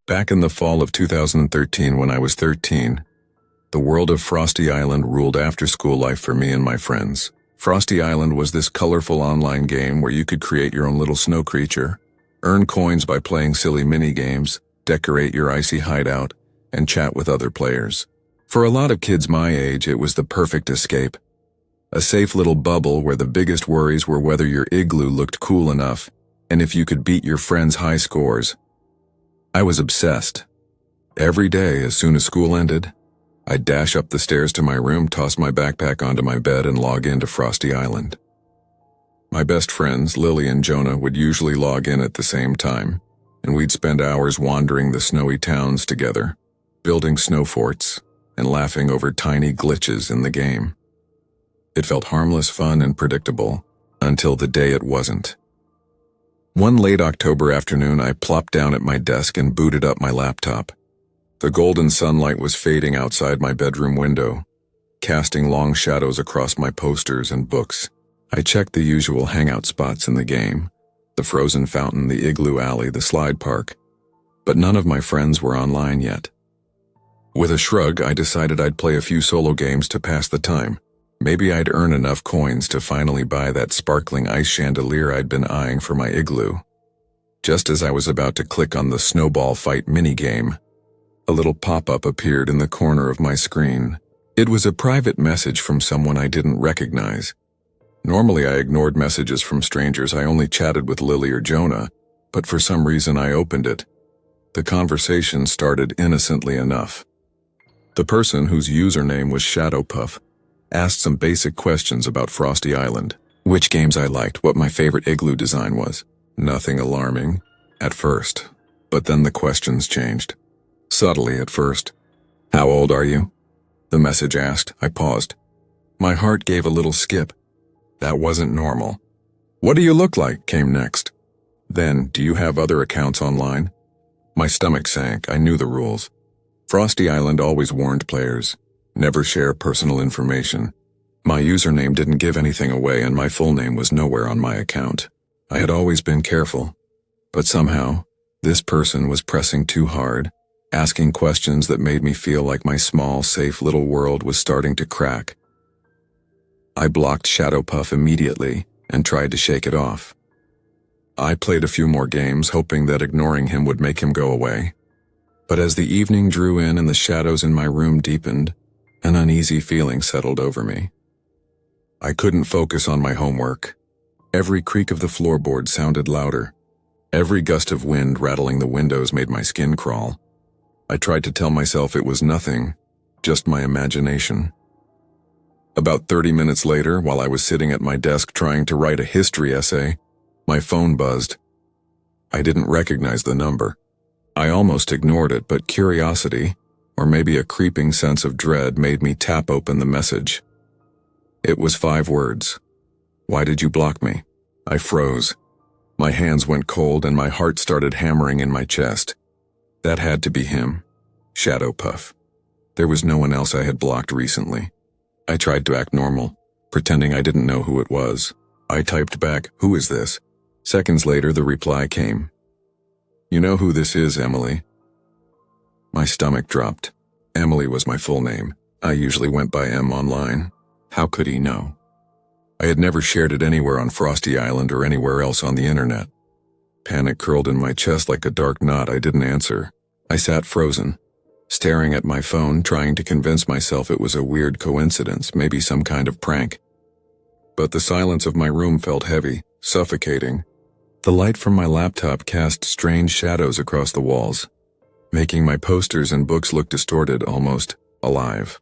Back in the fall of 2013 when I was 13, the world of Frosty Island ruled after-school life for me and my friends. Frosty Island was this colorful online game where you could create your own little snow creature, earn coins by playing silly mini-games, decorate your icy hideout, and chat with other players. For a lot of kids my age, it was the perfect escape. A safe little bubble where the biggest worries were whether your igloo looked cool enough and if you could beat your friends' high scores. I was obsessed. Every day, as soon as school ended, I'd dash up the stairs to my room, toss my backpack onto my bed, and log into Frosty Island. My best friends, Lily and Jonah, would usually log in at the same time, and we'd spend hours wandering the snowy towns together, building snow forts, and laughing over tiny glitches in the game. It felt harmless, fun, and predictable, until the day it wasn't. One late October afternoon, I plopped down at my desk and booted up my laptop. The golden sunlight was fading outside my bedroom window, casting long shadows across my posters and books. I checked the usual hangout spots in the game, the frozen fountain, the igloo alley, the slide park, but none of my friends were online yet. With a shrug, I decided I'd play a few solo games to pass the time. Maybe I'd earn enough coins to finally buy that sparkling ice chandelier I'd been eyeing for my igloo. Just as I was about to click on the snowball fight minigame, a little pop-up appeared in the corner of my screen. It was a private message from someone I didn't recognize. Normally I ignored messages from strangers. I only chatted with Lily or Jonah, but for some reason I opened it. The conversation started innocently enough. The person, whose username was Shadowpuff, asked some basic questions about Frosty Island, which games I liked, what my favorite igloo design was. Nothing alarming, at first, but then the questions changed. Subtly at first. "How old are you?" the message asked. I paused. My heart gave a little skip. That wasn't normal. "What do you look like?" came next. Then, "Do you have other accounts online?" My stomach sank. I knew the rules. Frosty Island always warned players, never share personal information. My username didn't give anything away, and my full name was nowhere on my account. I had always been careful, but somehow, this person was pressing too hard, asking questions that made me feel like my small, safe little world was starting to crack. I blocked Shadowpuff immediately and tried to shake it off. I played a few more games, hoping that ignoring him would make him go away. But as the evening drew in and the shadows in my room deepened, an uneasy feeling settled over me. I couldn't focus on my homework. Every creak of the floorboard sounded louder. Every gust of wind rattling the windows made my skin crawl. I tried to tell myself it was nothing, just my imagination. About 30 minutes later, while I was sitting at my desk trying to write a history essay, my phone buzzed. I didn't recognize the number. I almost ignored it, but curiosity, or maybe a creeping sense of dread, made me tap open the message. It was 5 words. "Why did you block me?" I froze. My hands went cold and my heart started hammering in my chest. That had to be him. Shadowpuff. There was no one else I had blocked recently. I tried to act normal, pretending I didn't know who it was. I typed back, "Who is this?" Seconds later, the reply came. "You know who this is, Emily." My stomach dropped. Emily was my full name. I usually went by M online. How could he know? I had never shared it anywhere on Frosty Island or anywhere else on the internet. Panic curled in my chest like a dark knot. I didn't answer. I sat frozen, staring at my phone, trying to convince myself it was a weird coincidence, maybe some kind of prank. But the silence of my room felt heavy, suffocating. The light from my laptop cast strange shadows across the walls, making my posters and books look distorted, almost alive.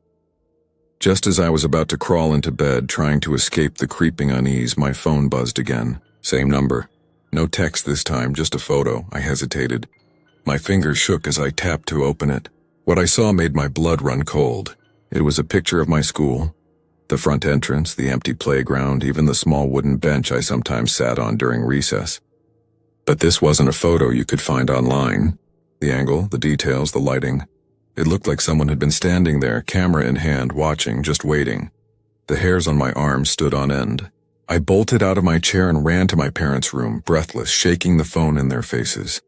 Just as I was about to crawl into bed, trying to escape the creeping unease, my phone buzzed again. Same number. No text this time, just a photo. I hesitated. My fingers shook as I tapped to open it. What I saw made my blood run cold. It was a picture of my school. The front entrance, the empty playground, even the small wooden bench I sometimes sat on during recess. But this wasn't a photo you could find online. The angle, the details, the lighting. It looked like someone had been standing there, camera in hand, watching, just waiting. The hairs on my arms stood on end. I bolted out of my chair and ran to my parents' room, breathless, shaking the phone in their faces.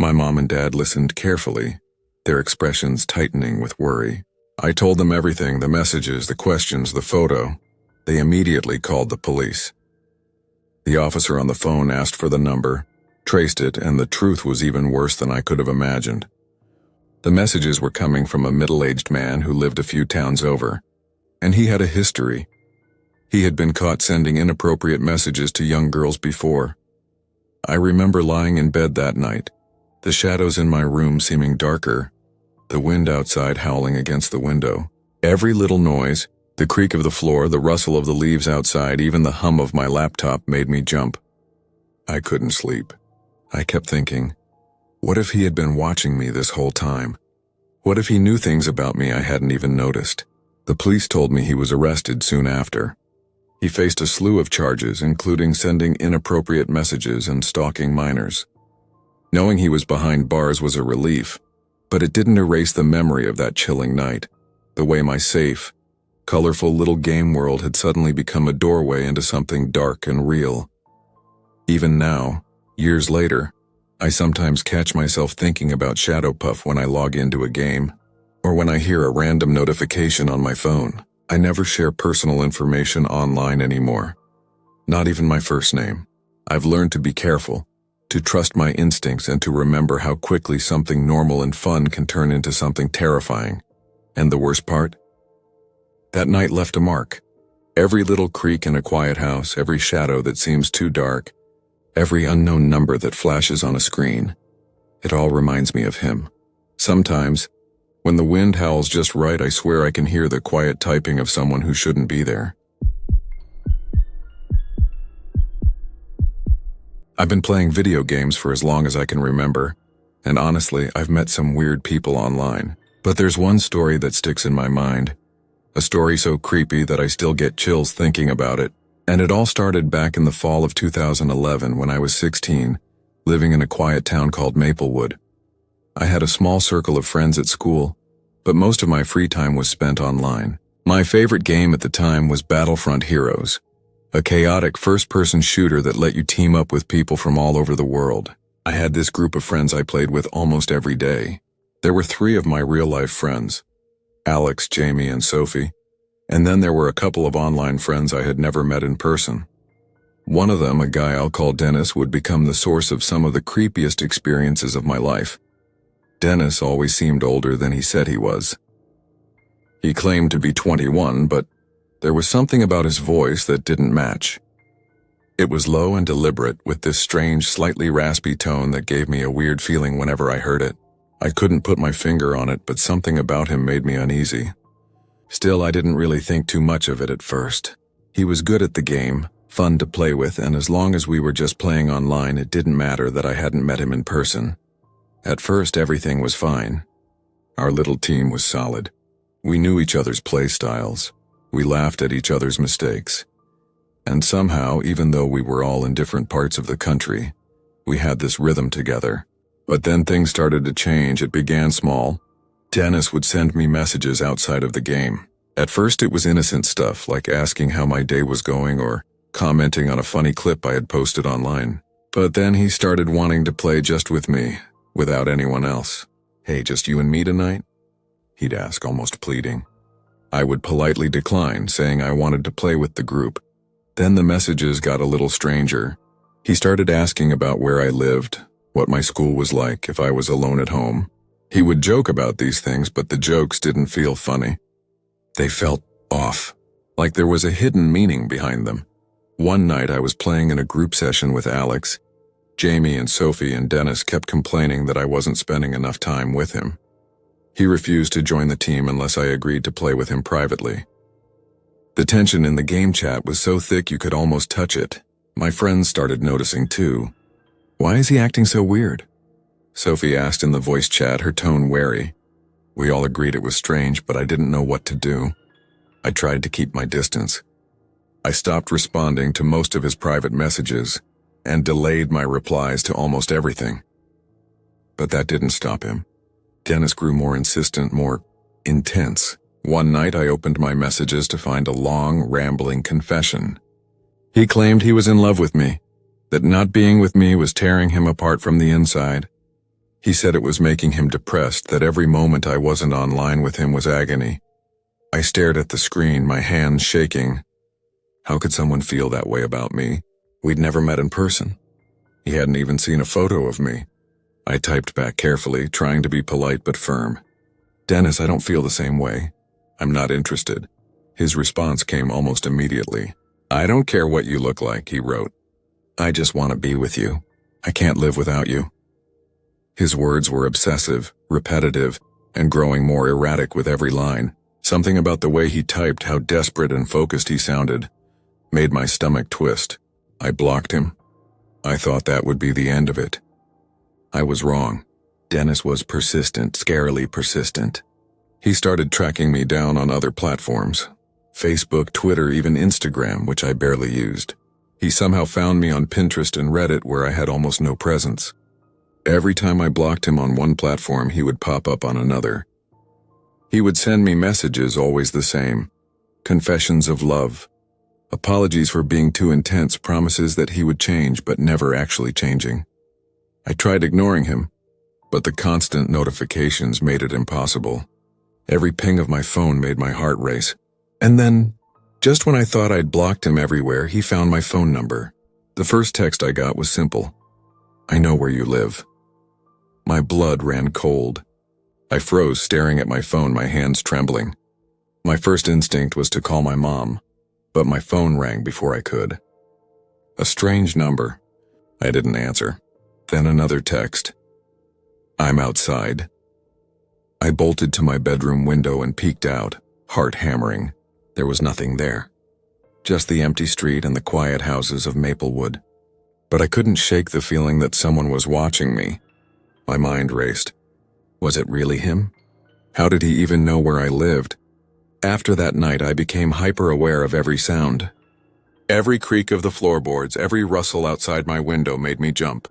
My mom and dad listened carefully, their expressions tightening with worry. I told them everything, the messages, the questions, the photo. They immediately called the police. The officer on the phone asked for the number, traced it, and the truth was even worse than I could have imagined. The messages were coming from a middle-aged man who lived a few towns over, and he had a history. He had been caught sending inappropriate messages to young girls before. I remember lying in bed that night, the shadows in my room seeming darker, the wind outside howling against the window. Every little noise, the creak of the floor, the rustle of the leaves outside, even the hum of my laptop made me jump. I couldn't sleep. I kept thinking, what if he had been watching me this whole time? What if he knew things about me I hadn't even noticed? The police told me he was arrested soon after. He faced a slew of charges, including sending inappropriate messages and stalking minors. Knowing he was behind bars was a relief, but it didn't erase the memory of that chilling night, the way my safe, colorful little game world had suddenly become a doorway into something dark and real. Even now, years later, I sometimes catch myself thinking about Shadow Puff when I log into a game, or when I hear a random notification on my phone. I never share personal information online anymore. Not even my first name. I've learned to be careful, to trust my instincts, and to remember how quickly something normal and fun can turn into something terrifying. And the worst part? That night left a mark. Every little creak in a quiet house, every shadow that seems too dark, every unknown number that flashes on a screen. It all reminds me of him. Sometimes, when the wind howls just right, I swear I can hear the quiet typing of someone who shouldn't be there. I've been playing video games for as long as I can remember, and honestly, I've met some weird people online. But there's one story that sticks in my mind. A story so creepy that I still get chills thinking about it. And it all started back in the fall of 2011 when I was 16, living in a quiet town called Maplewood. I had a small circle of friends at school, but most of my free time was spent online. My favorite game at the time was Battlefront Heroes, a chaotic first-person shooter that let you team up with people from all over the world. I had this group of friends I played with almost every day. There were 3 of my real-life friends, Alex, Jamie, and Sophie, and then there were a couple of online friends I had never met in person. One of them, a guy I'll call Dennis, would become the source of some of the creepiest experiences of my life. Dennis always seemed older than he said he was. He claimed to be 21, but there was something about his voice that didn't match. It was low and deliberate, with this strange, slightly raspy tone that gave me a weird feeling whenever I heard it. I couldn't put my finger on it, but something about him made me uneasy. Still, I didn't really think too much of it at first. He was good at the game, fun to play with, and as long as we were just playing online, it didn't matter that I hadn't met him in person. At first, everything was fine. Our little team was solid. We knew each other's play styles. We laughed at each other's mistakes. And somehow, even though we were all in different parts of the country, we had this rhythm together. But then things started to change. It began small. Dennis would send me messages outside of the game. At first, it was innocent stuff, like asking how my day was going or commenting on a funny clip I had posted online. But then he started wanting to play just with me, without anyone else. "Hey, just you and me tonight?" he'd ask, almost pleading. I would politely decline, saying I wanted to play with the group. Then the messages got a little stranger. He started asking about where I lived, what my school was like, if I was alone at home. He would joke about these things, but the jokes didn't feel funny. They felt off, like there was a hidden meaning behind them. One night I was playing in a group session with Alex. Jamie and Sophie and Dennis kept complaining that I wasn't spending enough time with him. He refused to join the team unless I agreed to play with him privately. The tension in the game chat was so thick you could almost touch it. My friends started noticing too. "Why is he acting so weird?" Sophie asked in the voice chat, her tone wary. We all agreed it was strange, but I didn't know what to do. I tried to keep my distance. I stopped responding to most of his private messages and delayed my replies to almost everything. But that didn't stop him. Dennis grew more insistent, more intense. One night I opened my messages to find a long, rambling confession. He claimed he was in love with me, that not being with me was tearing him apart from the inside. He said it was making him depressed, that every moment I wasn't online with him was agony. I stared at the screen, my hands shaking. How could someone feel that way about me? We'd never met in person. He hadn't even seen a photo of me. I typed back carefully, trying to be polite but firm. Dennis, I don't feel the same way. I'm not interested. His response came almost immediately. I don't care what you look like, he wrote. I just want to be with you. I can't live without you. His words were obsessive, repetitive, and growing more erratic with every line. Something about the way he typed, how desperate and focused he sounded, made my stomach twist. I blocked him. I thought that would be the end of it. I was wrong. Dennis was persistent, scarily persistent. He started tracking me down on other platforms. Facebook, Twitter, even Instagram, which I barely used. He somehow found me on Pinterest and Reddit, where I had almost no presence. Every time I blocked him on one platform, he would pop up on another. He would send me messages, always the same. Confessions of love. Apologies for being too intense, promises that he would change, but never actually changing. I tried ignoring him, but the constant notifications made it impossible. Every ping of my phone made my heart race. And then, just when I thought I'd blocked him everywhere, he found my phone number. The first text I got was simple. I know where you live. My blood ran cold. I froze, staring at my phone, my hands trembling. My first instinct was to call my mom, but my phone rang before I could. A strange number. I didn't answer. Then another text. I'm outside. I bolted to my bedroom window and peeked out, heart hammering. There was nothing there. Just the empty street and the quiet houses of Maplewood. But I couldn't shake the feeling that someone was watching me. My mind raced. Was it really him? How did he even know where I lived? After that night, I became hyper-aware of every sound. Every creak of the floorboards, every rustle outside my window made me jump.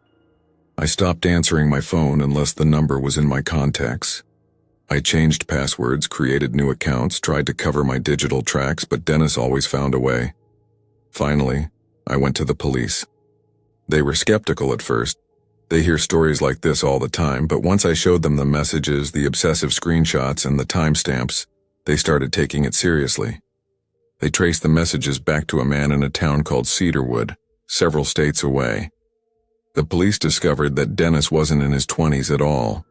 I stopped answering my phone unless the number was in my contacts. I changed passwords, created new accounts, tried to cover my digital tracks, but Dennis always found a way. Finally, I went to the police. They were skeptical at first. They hear stories like this all the time, but once I showed them the messages, the obsessive screenshots, and the timestamps, they started taking it seriously. They traced the messages back to a man in a town called Cedarwood, several states away. The police discovered that Dennis wasn't in his 20s at all.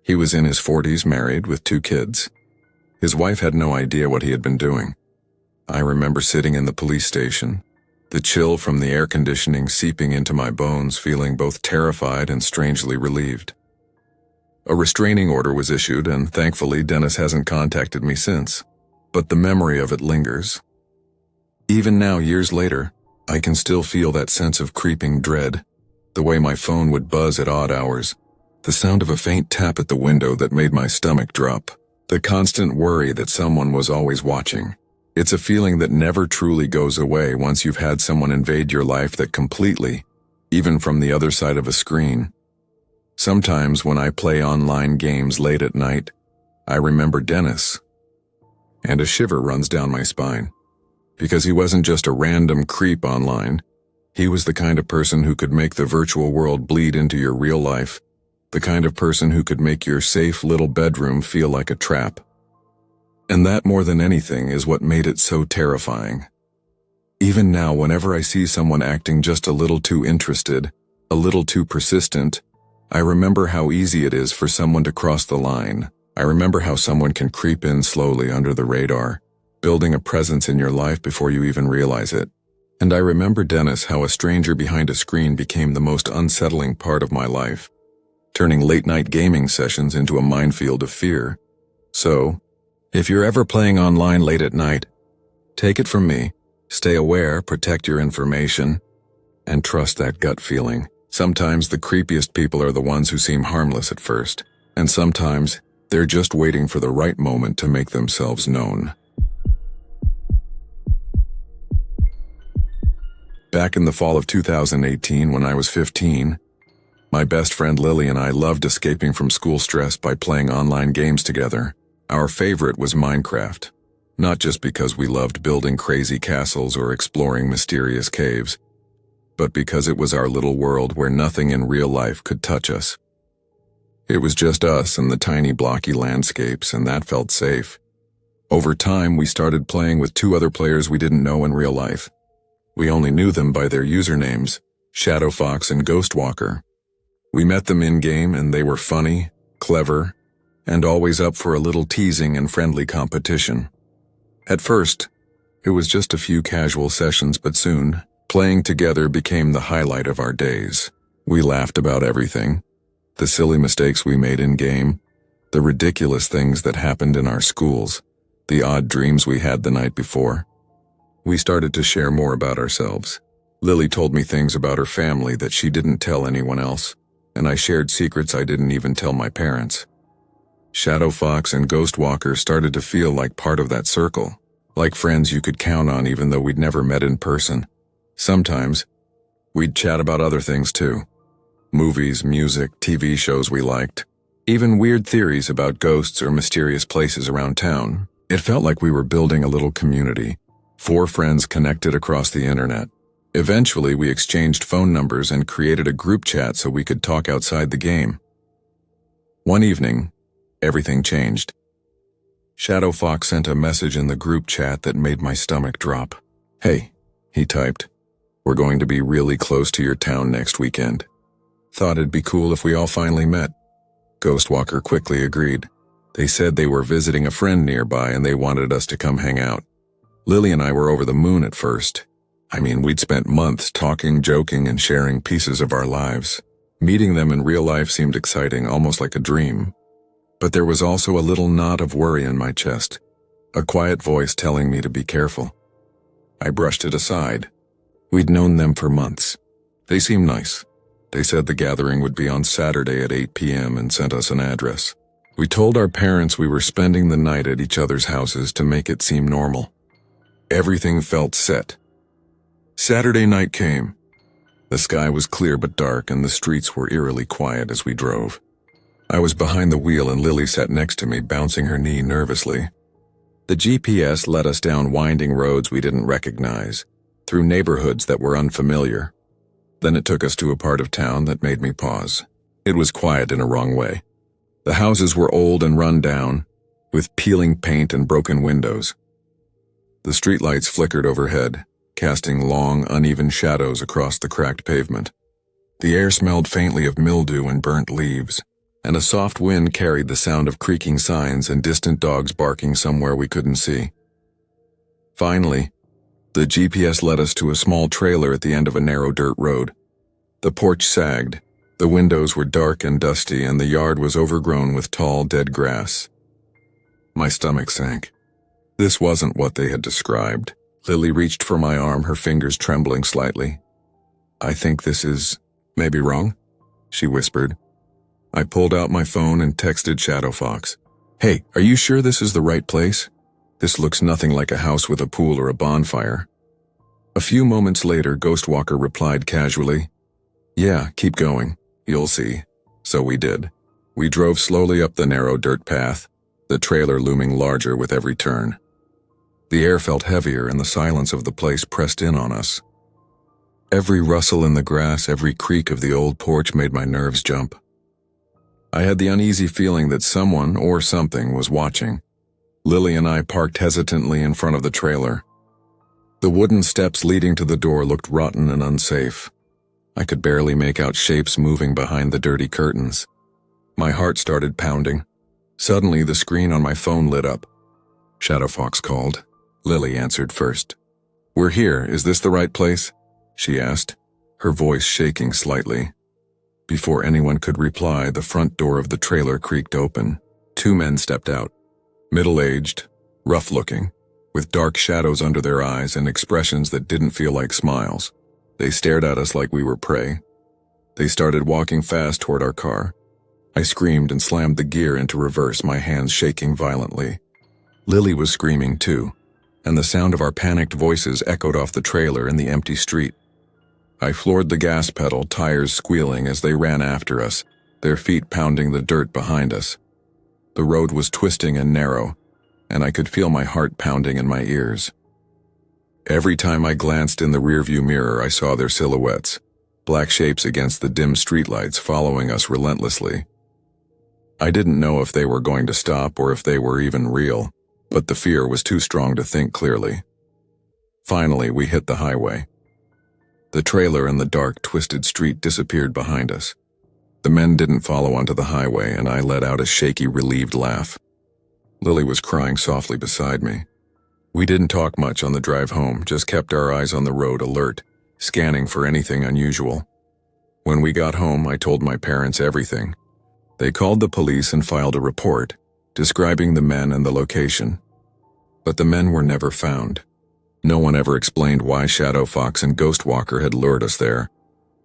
He was in his 40s, married, with 2 kids. His wife had no idea what he had been doing. I remember sitting in the police station, the chill from the air conditioning seeping into my bones, feeling both terrified and strangely relieved. A restraining order was issued, and thankfully Dennis hasn't contacted me since, but the memory of it lingers. Even now, years later, I can still feel that sense of creeping dread, the way my phone would buzz at odd hours, the sound of a faint tap at the window that made my stomach drop, the constant worry that someone was always watching. It's a feeling that never truly goes away once you've had someone invade your life that completely, even from the other side of a screen. Sometimes when I play online games late at night, I remember Dennis, and a shiver runs down my spine. Because he wasn't just a random creep online. He was the kind of person who could make the virtual world bleed into your real life, the kind of person who could make your safe little bedroom feel like a trap. And that, more than anything, is what made it so terrifying. Even now, whenever I see someone acting just a little too interested, a little too persistent, I remember how easy it is for someone to cross the line. I remember how someone can creep in slowly under the radar, building a presence in your life before you even realize it. And I remember, Dennis, how a stranger behind a screen became the most unsettling part of my life, turning late-night gaming sessions into a minefield of fear. So, if you're ever playing online late at night, take it from me, stay aware, protect your information, and trust that gut feeling. Sometimes the creepiest people are the ones who seem harmless at first, and sometimes they're just waiting for the right moment to make themselves known. Back in the fall of 2018, when I was 15, my best friend Lily and I loved escaping from school stress by playing online games together. Our favorite was Minecraft, not just because we loved building crazy castles or exploring mysterious caves, but because it was our little world where nothing in real life could touch us. It was just us and the tiny blocky landscapes, and that felt safe. Over time, we started playing with two other players we didn't know in real life. We only knew them by their usernames, Shadowfox and Ghostwalker. We met them in-game, and they were funny, clever, and always up for a little teasing and friendly competition. At first, it was just a few casual sessions, but soon, playing together became the highlight of our days. We laughed about everything. The silly mistakes we made in-game, the ridiculous things that happened in our schools, the odd dreams we had the night before. We started to share more about ourselves. Lily told me things about her family that she didn't tell anyone else, and I shared secrets I didn't even tell my parents. Shadowfox and Ghostwalker started to feel like part of that circle, like friends you could count on even though we'd never met in person. Sometimes, we'd chat about other things too. Movies, music, TV shows we liked, even weird theories about ghosts or mysterious places around town. It felt like we were building a little community, 4 friends connected across the internet. Eventually, we exchanged phone numbers and created a group chat so we could talk outside the game. One evening, everything changed. Shadowfox sent a message in the group chat that made my stomach drop. "Hey," he typed, "we're going to be really close to your town next weekend. Thought it'd be cool if we all finally met." Ghostwalker quickly agreed. They said they were visiting a friend nearby and they wanted us to come hang out. Lily and I were over the moon at first. We'd spent months talking, joking, and sharing pieces of our lives. Meeting them in real life seemed exciting, almost like a dream. But there was also a little knot of worry in my chest, a quiet voice telling me to be careful. I brushed it aside. We'd known them for months. They seemed nice. They said the gathering would be on Saturday at 8 p.m. and sent us an address. We told our parents we were spending the night at each other's houses to make it seem normal. Everything felt set. Saturday night came. The sky was clear but dark, and the streets were eerily quiet as we drove. I was behind the wheel and Lily sat next to me, bouncing her knee nervously. The GPS led us down winding roads we didn't recognize, through neighborhoods that were unfamiliar. Then it took us to a part of town that made me pause. It was quiet in a wrong way. The houses were old and run down, with peeling paint and broken windows. The streetlights flickered overhead, casting long, uneven shadows across the cracked pavement. The air smelled faintly of mildew and burnt leaves, and a soft wind carried the sound of creaking signs and distant dogs barking somewhere we couldn't see. Finally, the GPS led us to a small trailer at the end of a narrow dirt road. The porch sagged, the windows were dark and dusty, and the yard was overgrown with tall, dead grass. My stomach sank. This wasn't what they had described. Lily reached for my arm, her fingers trembling slightly. "I think this is maybe wrong," she whispered. I pulled out my phone and texted Shadowfox. "Hey, are you sure this is the right place? This looks nothing like a house with a pool or a bonfire." A few moments later, Ghostwalker replied casually, "Yeah, keep going. You'll see." So we did. We drove slowly up the narrow dirt path, the trailer looming larger with every turn. The air felt heavier and the silence of the place pressed in on us. Every rustle in the grass, every creak of the old porch made my nerves jump. I had the uneasy feeling that someone or something was watching. Lily and I parked hesitantly in front of the trailer. The wooden steps leading to the door looked rotten and unsafe. I could barely make out shapes moving behind the dirty curtains. My heart started pounding. Suddenly, the screen on my phone lit up. Shadowfox called. Lily answered first. "We're here. Is this the right place?" she asked, her voice shaking slightly. Before anyone could reply, the front door of the trailer creaked open. 2 men stepped out. Middle-aged, rough-looking, with dark shadows under their eyes and expressions that didn't feel like smiles. They stared at us like we were prey. They started walking fast toward our car. I screamed and slammed the gear into reverse, my hands shaking violently. Lily was screaming too, and the sound of our panicked voices echoed off the trailer in the empty street. I floored the gas pedal, tires squealing as they ran after us, their feet pounding the dirt behind us. The road was twisting and narrow, and I could feel my heart pounding in my ears. Every time I glanced in the rearview mirror, I saw their silhouettes, black shapes against the dim streetlights following us relentlessly. I didn't know if they were going to stop or if they were even real, but the fear was too strong to think clearly. Finally, we hit the highway. The trailer and the dark, twisted street disappeared behind us. The men didn't follow onto the highway, and I let out a shaky, relieved laugh. Lily was crying softly beside me. We didn't talk much on the drive home, just kept our eyes on the road, alert, scanning for anything unusual. When we got home, I told my parents everything. They called the police and filed a report, describing the men and the location. But the men were never found. No one ever explained why Shadow Fox and Ghostwalker had lured us there,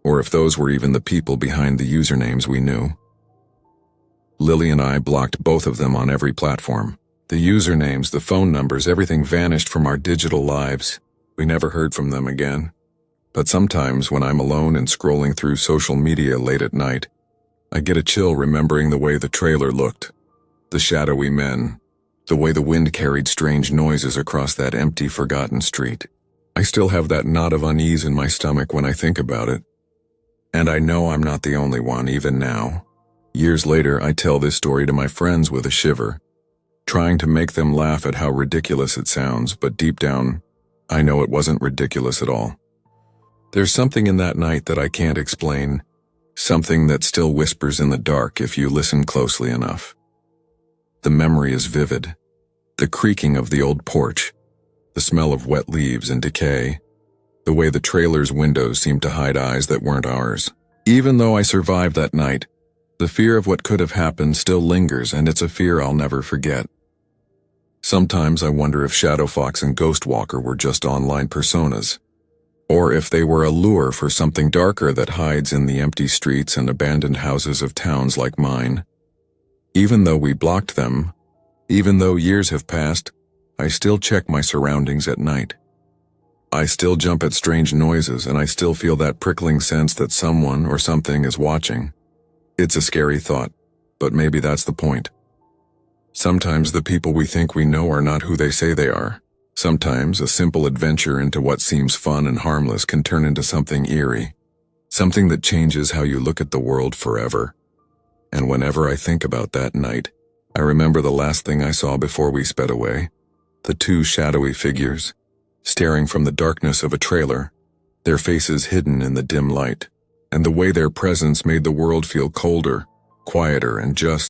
or if those were even the people behind the usernames we knew. Lily and I blocked both of them on every platform. The usernames, the phone numbers, everything vanished from our digital lives. We never heard from them again. But sometimes when I'm alone and scrolling through social media late at night, I get a chill remembering the way the trailer looked, the shadowy men, the way the wind carried strange noises across that empty, forgotten street. I still have that knot of unease in my stomach when I think about it. And I know I'm not the only one, even now. Years later, I tell this story to my friends with a shiver, trying to make them laugh at how ridiculous it sounds, but deep down, I know it wasn't ridiculous at all. There's something in that night that I can't explain, something that still whispers in the dark if you listen closely enough. The memory is vivid. The creaking of the old porch, the smell of wet leaves and decay, the way the trailer's windows seemed to hide eyes that weren't ours. Even though I survived that night, the fear of what could have happened still lingers, and it's a fear I'll never forget. Sometimes I wonder if Shadow Fox and Ghostwalker were just online personas, or if they were a lure for something darker that hides in the empty streets and abandoned houses of towns like mine. Even though we blocked them, even though years have passed, I still check my surroundings at night. I still jump at strange noises, and I still feel that prickling sense that someone or something is watching. It's a scary thought, but maybe that's the point. Sometimes the people we think we know are not who they say they are. Sometimes a simple adventure into what seems fun and harmless can turn into something eerie, something that changes how you look at the world forever. And whenever I think about that night, I remember the last thing I saw before we sped away, the two shadowy figures, staring from the darkness of a trailer, their faces hidden in the dim light, and the way their presence made the world feel colder, quieter, and just